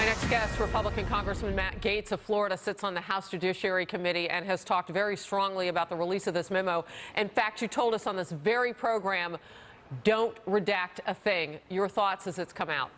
My next guest, Republican Congressman Matt Gaetz of Florida, sits on the House Judiciary Committee and has talked very strongly about the release of this memo. In fact, you told us on this very program, don't redact a thing. Your thoughts as it's come out?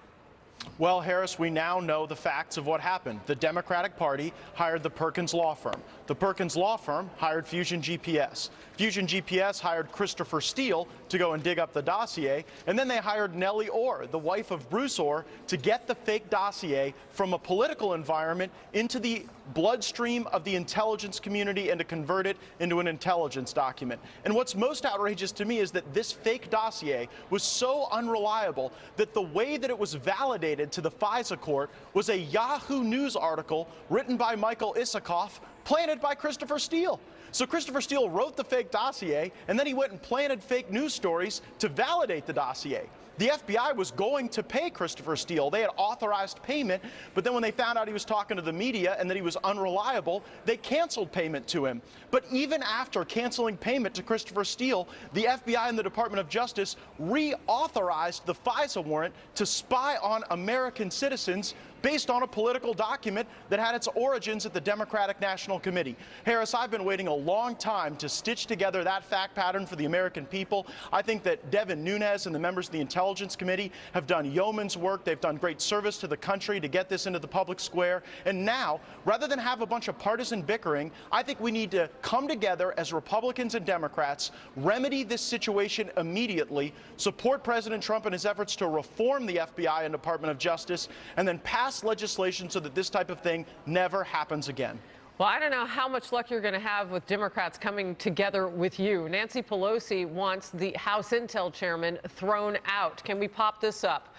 Well, Harris, we now know the facts of what happened. The Democratic Party hired the Perkins Law Firm. The Perkins Law Firm hired Fusion GPS. Fusion GPS hired Christopher Steele to go and dig up the dossier. And then they hired Nellie Orr, the wife of Bruce Orr, to get the fake dossier from a political environment into the bloodstream of the intelligence community and to convert it into an intelligence document. And what's most outrageous to me is that this fake dossier was so unreliable that the way that it was validated to the FISA court was a Yahoo News article written by Michael Isikoff, planted by Christopher Steele. So Christopher Steele wrote the fake dossier, and then he went and planted fake news stories to validate the dossier. The FBI was going to pay Christopher Steele. They had authorized payment, but then when they found out he was talking to the media and that he was unreliable, they canceled payment to him. But even after canceling payment to Christopher Steele, the FBI and the Department of Justice reauthorized the FISA warrant to spy on American citizens based on a political document that had its origins at the Democratic National Committee. Harris, I've been waiting a long time to stitch together that fact pattern for the American people. I think that Devin Nunes and the members of the Intelligence Committee have done yeoman's work. They've done great service to the country to get this into the public square. And now, rather than have a bunch of partisan bickering, I think we need to come together as Republicans and Democrats, remedy this situation immediately, support President Trump in his efforts to reform the FBI and Department of Justice, and then pass legislation so that this type of thing never happens again. Well, I don't know how much luck you're going to have with Democrats coming together with you. Nancy Pelosi wants the House Intel chairman thrown out. Can we pop this up?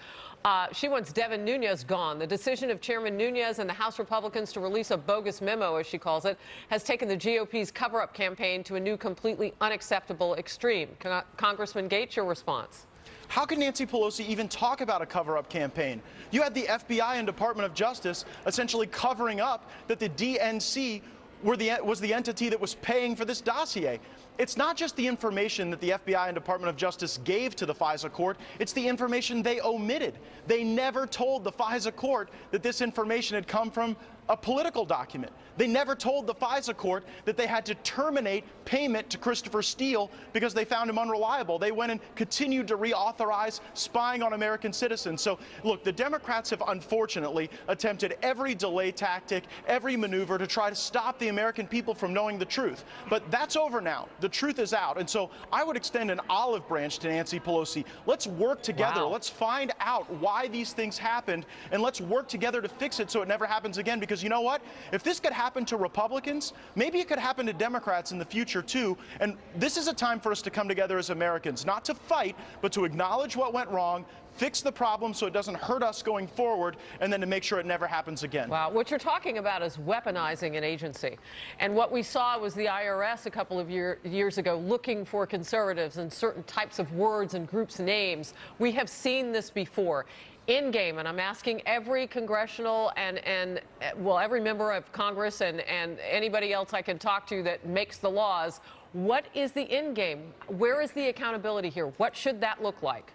She wants Devin Nunes gone. The decision of Chairman Nunes and the House Republicans to release a bogus memo, as she calls it, has taken the GOP's cover-up campaign to a new, completely unacceptable extreme. Congressman Gaetz, your response? How can Nancy Pelosi even talk about a cover-up campaign? You had the FBI and Department of Justice essentially covering up that the DNC was the entity that was paying for this dossier. It's not just the information that the FBI and Department of Justice gave to the FISA court, it's the information they omitted. They never told the FISA court that this information had come from a political document. They never told the FISA court that they had to terminate payment to Christopher Steele because they found him unreliable. They went and continued to reauthorize spying on American citizens. So, look, the Democrats have unfortunately attempted every delay tactic, every maneuver to try to stop the American people from knowing the truth. But that's over now. The truth is out. And so I would extend an olive branch to Nancy Pelosi. Let's work together. Wow. Let's find out why these things happened, and let's work together to fix it so it never happens again. Because you know what? If this could happen to Republicans, maybe it could happen to Democrats in the future too. And this is a time for us to come together as Americans, not to fight, but to acknowledge what went wrong, fix the problem so it doesn't hurt us going forward, and then to make sure it never happens again. Wow. What you're talking about is weaponizing an agency. And what we saw was the IRS a couple of years ago looking for conservatives and certain types of words and groups' names. We have seen this before. In game, and I'm asking every congressional and well, every member of Congress and anybody else I can talk to that makes the laws, what is the end game? Where is the accountability here? What should that look like?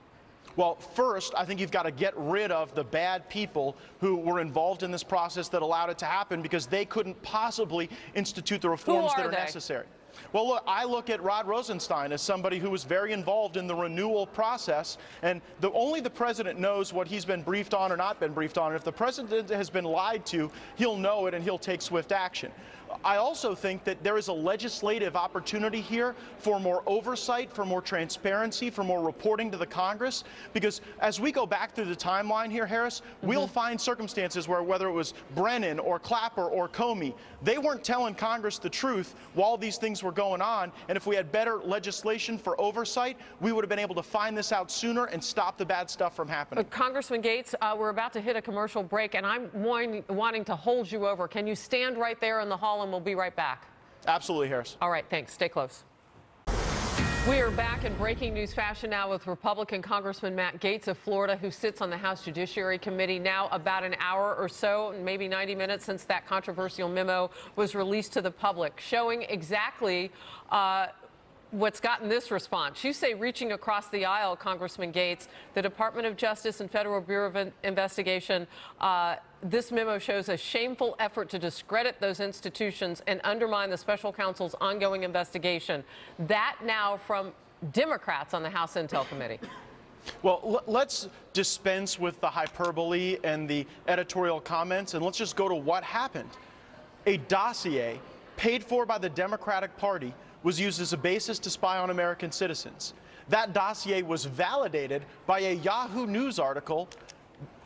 Well, first, I think you've got to get rid of the bad people who were involved in this process that allowed it to happen, because they couldn't possibly institute the reforms that are necessary. Well, look, I look at Rod Rosenstein as somebody who was very involved in the renewal process, and only the president knows what he's been briefed on or not been briefed on. And if the president has been lied to, he'll know it and he'll take swift action. I also think that there is a legislative opportunity here for more oversight, for more transparency, for more reporting to the Congress, because as we go back through the timeline here, Harris, we'll find circumstances where whether it was Brennan or Clapper or Comey, they weren't telling Congress the truth while these things were going on. And if we had better legislation for oversight, we would have been able to find this out sooner and stop the bad stuff from happening. Congressman Gaetz, we're about to hit a commercial break, and I'm wanting to hold you over. Can you stand right there in the hall, and we'll be right back? Absolutely, Harris. All right, thanks. Stay close. We are back in breaking news fashion now with Republican Congressman Matt Gaetz of Florida, who sits on the House Judiciary Committee. Now about an hour or so, maybe 90 minutes since that controversial memo was released to the public, showing exactly what's gotten this response. You say reaching across the aisle, Congressman Gaetz, the Department of Justice and Federal Bureau of Investigation, this memo shows a shameful effort to discredit those institutions and undermine the special counsel's ongoing investigation. That now from Democrats on the House Intel Committee. Well, let's dispense with the hyperbole and the editorial comments, and let's just go to what happened. A dossier paid for by the Democratic Party was used as a basis to spy on American citizens. That dossier was validated by a Yahoo News article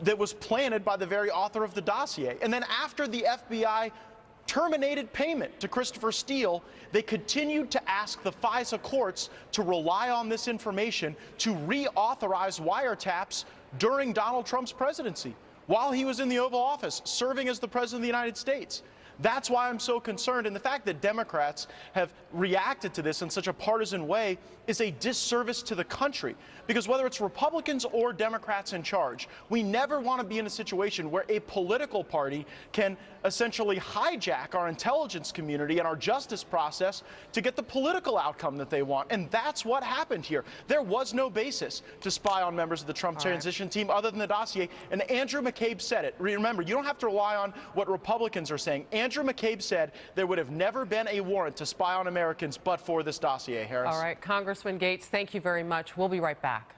that was planted by the very author of the dossier. And then after the FBI terminated payment to Christopher Steele, they continued to ask the FISA courts to rely on this information to reauthorize wiretaps during Donald Trump's presidency, while he was in the Oval Office, serving as the President of the United States. That's why I'm so concerned. And the fact that Democrats have reacted to this in such a partisan way is a disservice to the country. Because whether it's Republicans or Democrats in charge, we never want to be in a situation where a political party can essentially hijack our intelligence community and our justice process to get the political outcome that they want. And that's what happened here. There was no basis to spy on members of the Trump transition team other than the dossier. And Andrew McCabe said it. Remember, you don't have to rely on what Republicans are saying. Andrew McCabe said there would have never been a warrant to spy on Americans but for this dossier, Harris. All right, Congressman Gaetz, thank you very much. We'll be right back.